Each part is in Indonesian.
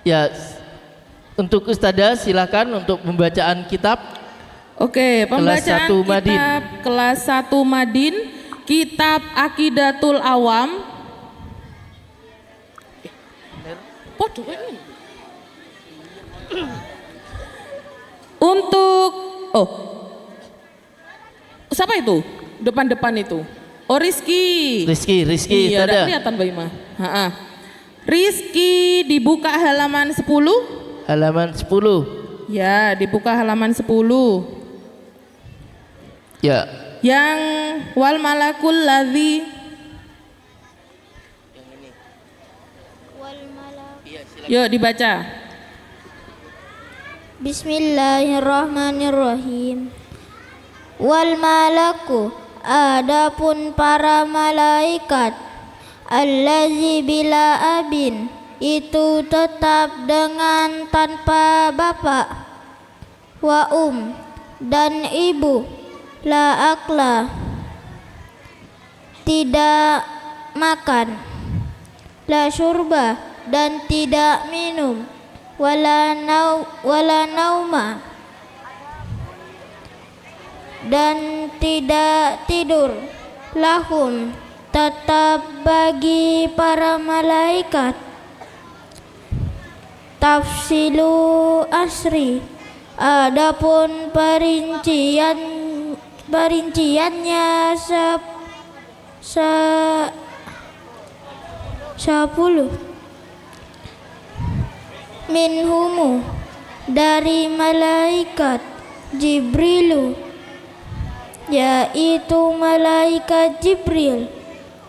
Ya, untuk Ustadzah silakan untuk pembacaan kitab. Oke, pembacaan Kelas 1 Madin. kitab kelas 1 Madin, kitab Aqidatul Awam. Untuk siapa itu? Depan-depan itu. Oh, Rizky. Rizky, Iya, udah Ustadzah. kelihatan Mbak Ima. Rizky dibuka halaman 10. Halaman 10. Ya, dibuka halaman 10. Ya. Yang wal malakul ladzi. Yuk dibaca. Bismillahirrahmanirrahim. Wal malaku, adapun para malaikat, allazi bila abin, itu tetap dengan tanpa bapak, wa dan ibu, la akla, tidak makan, la syurba, dan tidak minum, wala nauma, dan tidak tidur, lahum, tetap bagi para malaikat, tafsilu asri, adapun perinciannya 10 minhumu, dari malaikat Jibrilu, yaitu malaikat Jibril,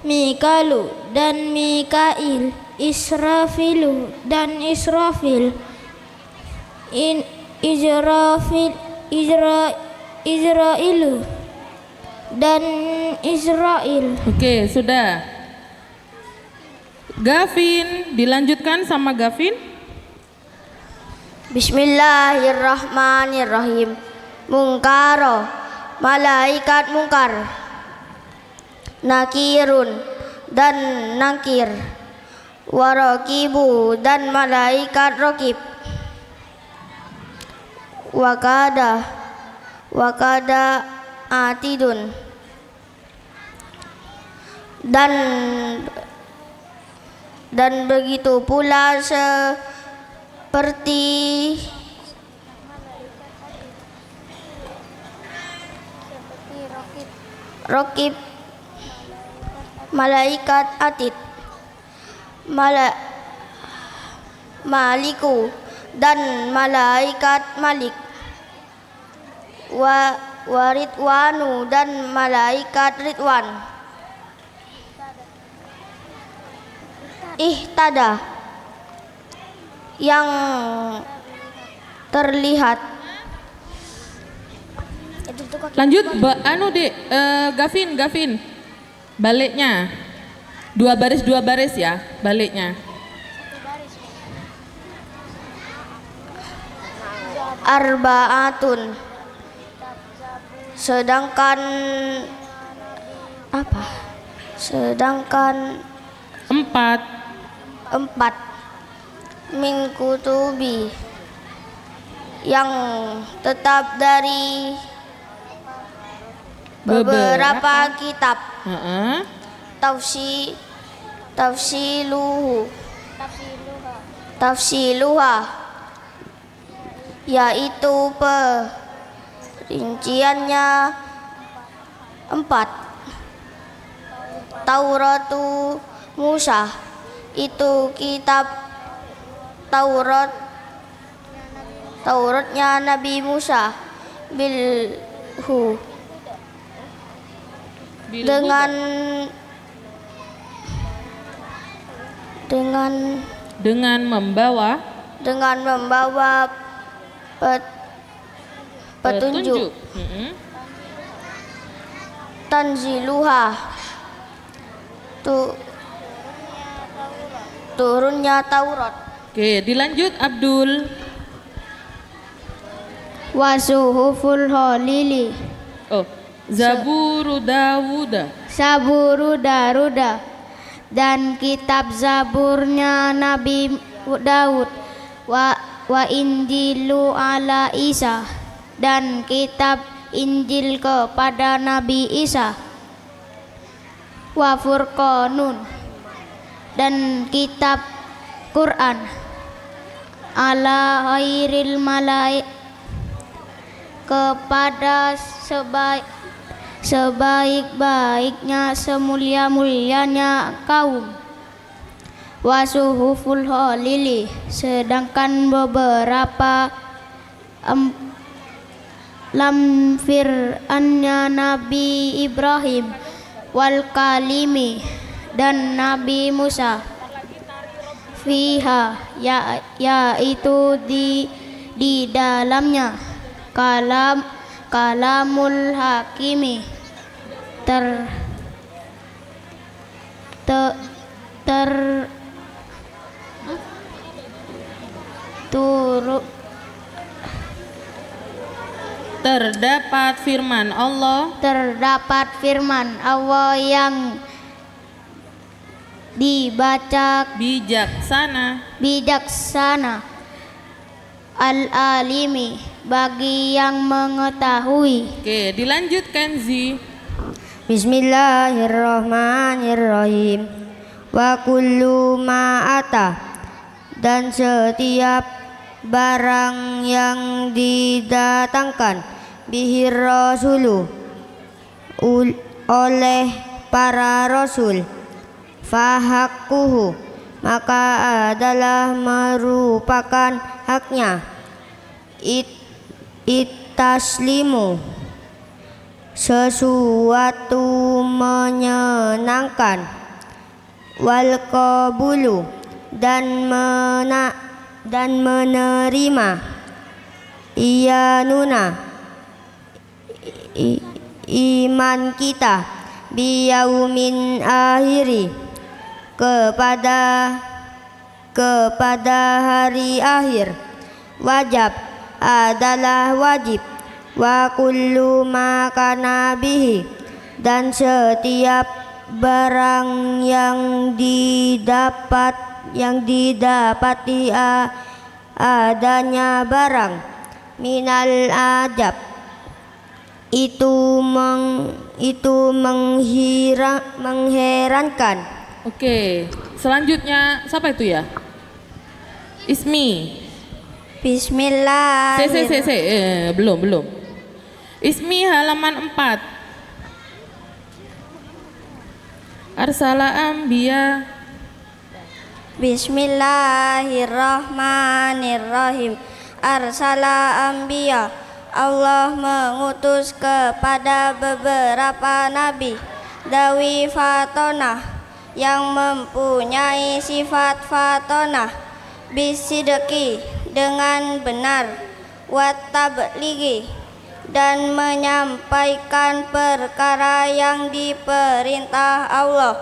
Mikalu dan Mikail, Israfilu dan Israfil, Israilu dan Israel. Oke, sudah. Gavin, dilanjutkan sama Gavin. Bismillahirrahmanirrahim. Mungkaro, malaikat mungkar. Nakirun, dan nakir. Warakibu, dan malaikat rokib. Wakada atidun, dan begitu pula seperti rokib, malaikat atid, maliku, dan malaikat malik, waridwanu, dan malaikat ridwan, ihtada, yang terlihat. Lanjut, Gavin, baliknya. Dua baris ya, baliknya. Arbaatun, sedangkan empat min kutubi, yang tetap dari beberapa kitab. Tafsiluha, yaitu perinciannya 4. Tauratu Musa, itu kitab Tauratnya Nabi Musa, bilhu, dengan membawa petunjuk. Tanziluha, turunnya Taurat. Oke, dilanjut Abdul. Wasuhuful Khalili, Zaburu Dawuda, Saburu Daruda, dan kitab Zaburnya Nabi Daud, wa Injilu ala Isa, dan kitab Injil kepada Nabi Isa, wa Furqanun, dan kitab Quran, ala khairil malaik, kepada sebaik-baiknya semulia-mulianya kaum, wa suhuful khalili, sedangkan beberapa lamfirannya Nabi Ibrahim, wal kalimi, dan Nabi Musa, fiha, yaitu di dalamnya, kalamul hakimi, terdapat firman Allah, terdapat firman Allah yang dibaca bijaksana, al-alimi, bagi yang mengetahui. Oke, dilanjutkan Zi. Bismillahirrahmanirrahim. Wa kullu ma'ata, dan setiap barang yang didatangkan bihir rasulu, oleh para rasul, fahakkuhu, maka adalah merupakan haknya, itaslimu, sesuatu menyenangkan, wal qabulu, dan menerima, iyanuna, iman kita, biyaumin akhiri, kepada hari akhir, wajib, adalah wajib, wa kullu ma kana bihi, dan setiap barang yang didapati adanya barang, minal ajab, itu mengherankan. Oke, selanjutnya siapa itu ya? Ismi. Bismillahirrahmanirrahim. Belum. Ismi halaman 4. Arsala anbiya. Bismillahirrahmanirrahim. Arsala anbiya. Allah mengutus kepada beberapa nabi, dawi fatonah, yang mempunyai sifat fatonah, bisidqi, dengan benar, wat tablighi, dan menyampaikan perkara yang diperintah Allah,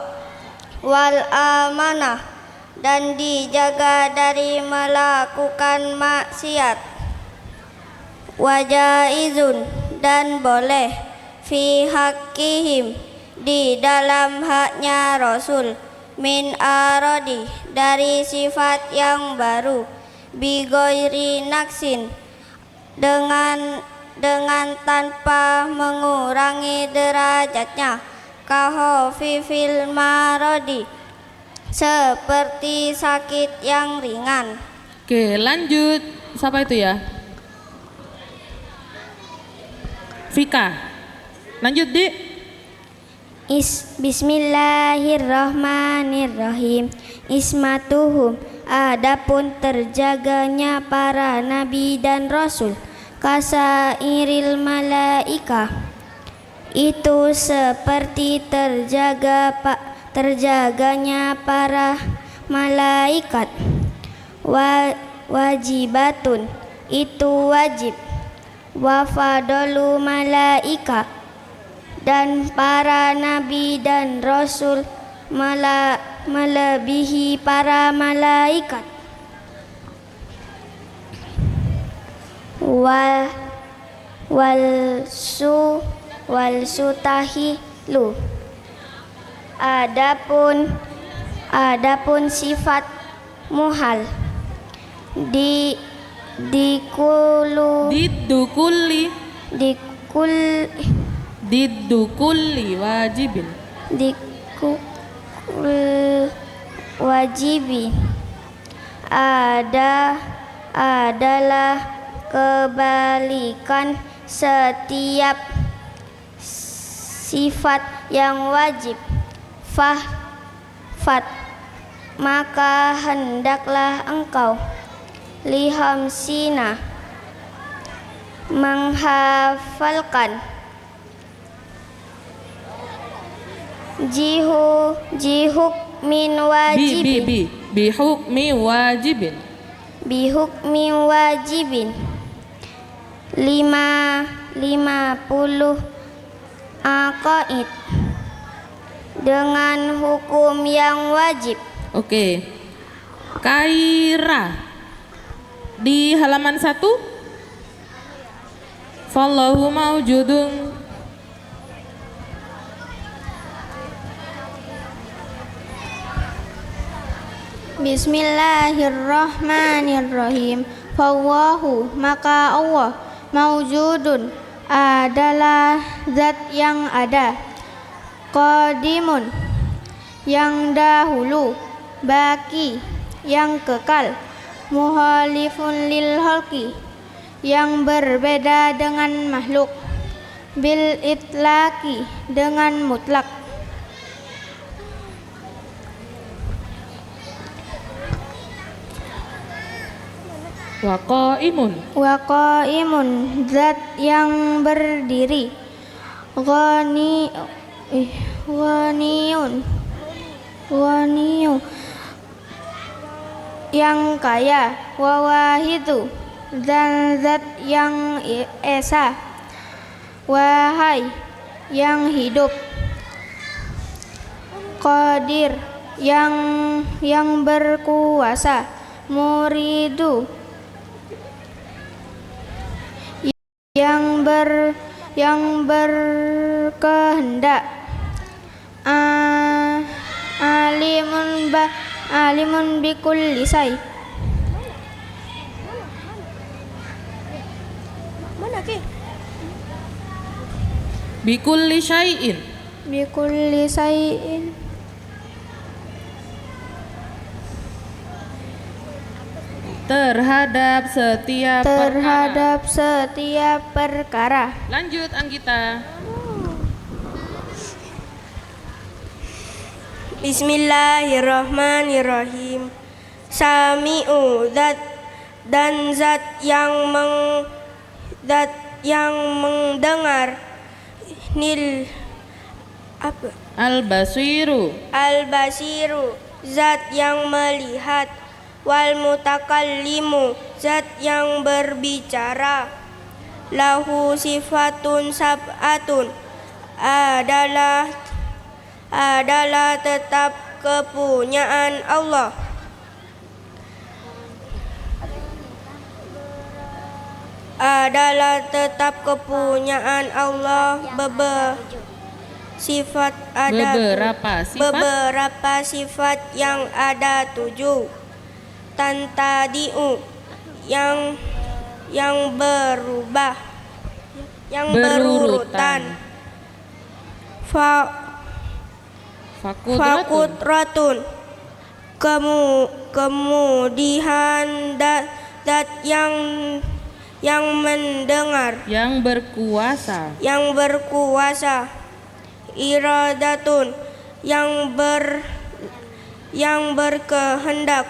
wal amanah, dan dijaga dari melakukan maksiat, wajaizun, dan boleh, fi haqqihim, di dalam haknya Rasul, min arodi, dari sifat yang baru, bigoiri naksin, dengan tanpa mengurangi derajatnya, kahofifil marodi, seperti sakit yang ringan. Oke, lanjut. Siapa itu ya? Vika. Lanjut, Dik. Bismillahirrahmanirrahim. Ismatuhum, adapun terjaganya para nabi dan rasul, kasairil malaika, itu seperti terjaganya para malaikat, wajibatun, itu wajib, wafadalu malaika, dan para nabi dan rasul melebihi para malaikat, wal sutahilu, adapun sifat muhal, di dikulu dikul diddu kulli wajibin. dikul wajibi adalah kebalikan setiap sifat yang wajib. Fat maka hendaklah engkau lihamsina menghafalkan jihuk min wajibin bihukmi wajibin. bihukmi wajibin 50 aqaid dengan hukum yang wajib. Oke. Kaira di halaman 1. Fallahu maujudun. Bismillahirrahmanirrahim. Fallahu maka Allah maujudun adalah zat yang ada, qadimun yang dahulu, baki yang kekal, muhalifun lil khalqi yang berbeda dengan makhluk, bil itlaqi dengan mutlak. Wa qaimun zat yang berdiri, ghaniyun yang kaya, wawahidu dan zat yang esa, wahai yang hidup, qadir yang berkuasa, muridu yang berkehendak, alimun bikulli syai. bikulli syai'in. Bikulli syai'in Terhadap setiap perkara. Lanjut Anggita. Bismillahirrahmanirrahim. Sami'u zat dan zat yang mendengar, nil Al-basiru zat yang melihat, wal mutakallimu zat yang berbicara, lahu sifatun sab'atun adalah tetap kepunyaan Allah. Beberapa sifat yang ada 7. Tantadi'u yang berubah, yang berurutan. Fakudratun kemudian dat yang mendengar, yang berkuasa. Iradatun yang berkehendak,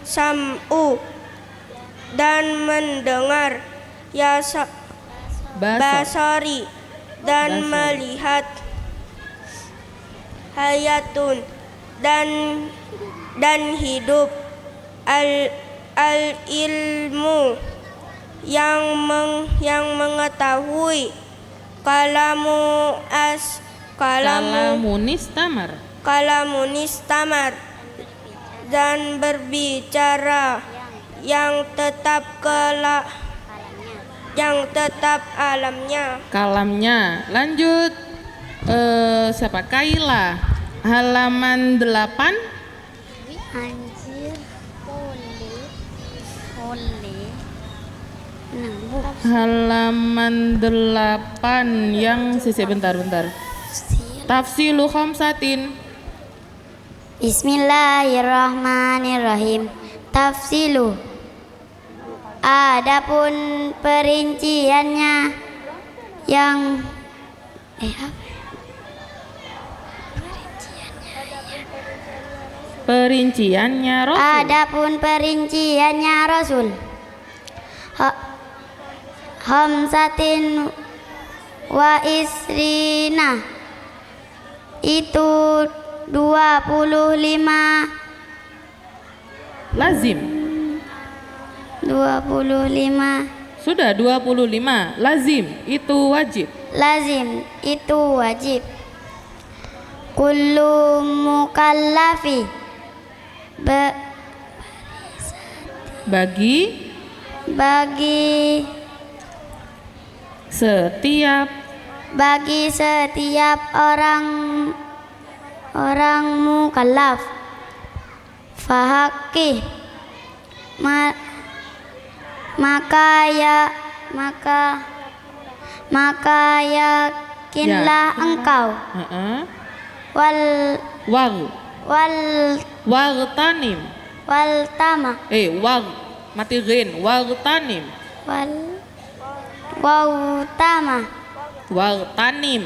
sam'u dan mendengar, basari dan melihat, hayatun dan hidup, al ilmu yang mengetahui, kalamunistamar dan berbicara, yang tetap alamnya. Kalamnya. Lanjut. Siapa? Kaila. Halaman 8. Halaman 8 yang sisi bentar. Tafsilu khamsatin. Bismillahirrahmanirrahim. Tafsilu. Adapun perinciannya yang Perinciannya Rasul. Adapun perinciannya Rasul. Khamsatin wa isrina itu 25 Lazim. 25 Sudah 25. Lazim itu wajib. lazim itu wajib. Kullu mukallafi Bagi setiap orang mukallaf fahaqih maka yakinlah engkau Wagtanim. tama Mati ghin. Wagtanim. Wagtanim.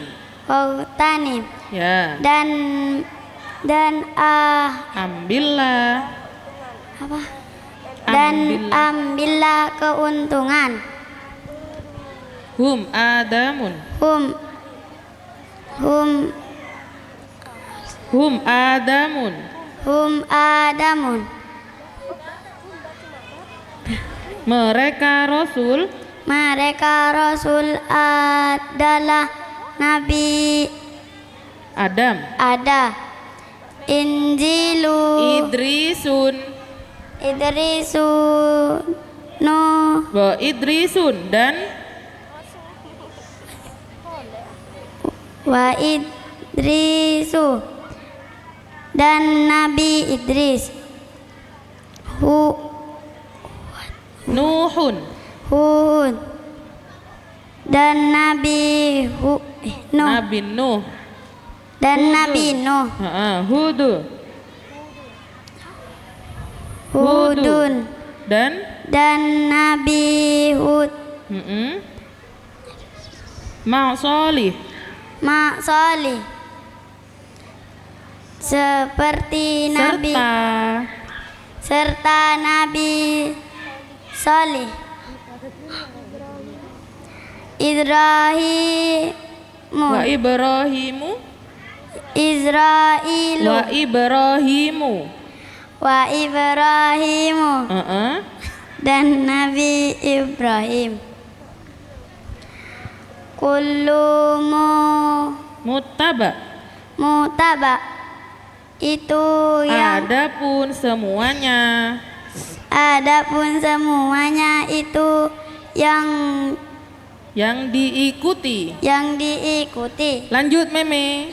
Ya. Dan Ambillah. ambillah keuntungan. Hum adamun. Mereka Rasul adalah Nabi Adam. Injilu Idrisun. Nuh Idrisun dan wa Idrisu dan Nabi Idris. Nuhun dan Nabi Nuh Nabi Nuh dan Nabi Nuh. Hudun dan Nabi Hud. Ma'solih seperti Nabi serta Nabi Salih. Wa Ibrahimu dan Nabi Ibrahim. Kullu Muttaba itu yang adapun semuanya itu yang diikuti. Lanjut Meme.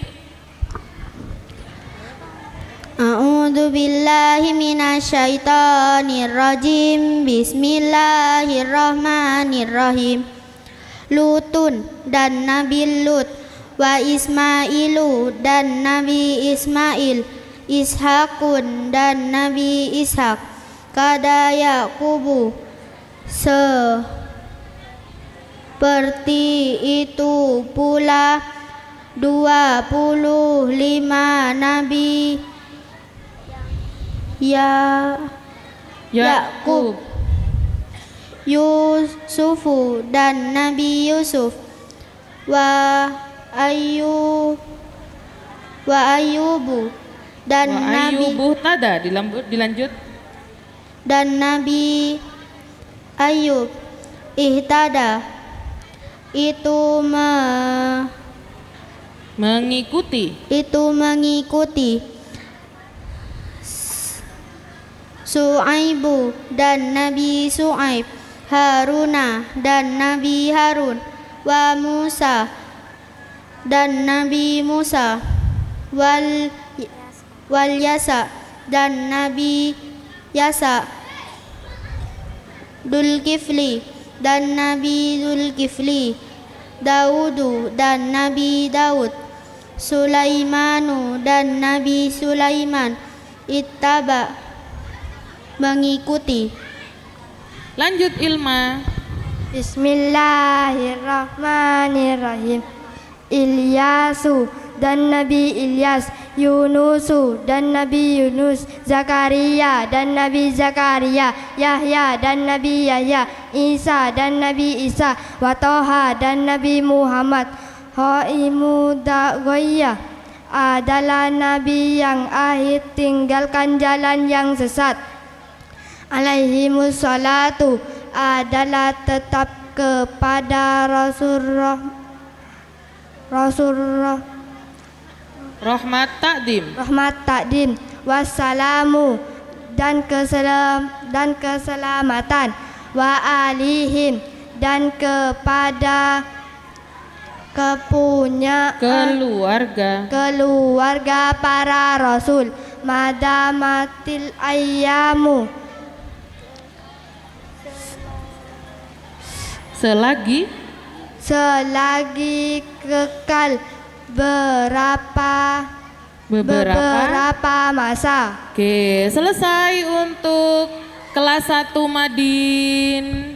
A'udzu billahi minasyaitonir rajim. Bismillahirrahmanirrahim. Lutun dan Nabi Lut, wa Ismailu dan Nabi Ismail, Ishakun dan Nabi Ishak, kada Yaqubu seperti itu pula 25 nabi Yakub, Yusufu dan Nabi Yusuf, wa Ayyubu dan Nabi dilanjut dan Nabi Ayub. Ihtada itu mengikuti Su'aibu dan Nabi Su'aib, Haruna dan Nabi Harun, wa Musa dan Nabi Musa, wal Yasa dan Nabi Yasa, Dzulkifli dan Nabi Dzulkifli, Daudu dan Nabi Daud, Sulaimanu dan Nabi Sulaiman, ittaba mengikuti. Lanjut Ilma. Bismillahirrahmanirrahim. Ilyasu dan Nabi Ilyas, Yunusu dan Nabi Yunus, Zakaria dan Nabi Zakaria, Yahya dan Nabi Yahya, Isa dan Nabi Isa, wa Toha dan Nabi Muhammad. Hoimu Dagoya adalah Nabi yang akhir tinggalkan jalan yang sesat. Alaihimus salatu adalah tetap kepada Rasulullah Rahmat takdim. rahmat takdim, wassalamu dan keselamatan, wa alihim dan kepada keluarga para rasul, madamatil ayyamu selagi kekal beberapa masa. Oke, selesai untuk kelas 1 Madin.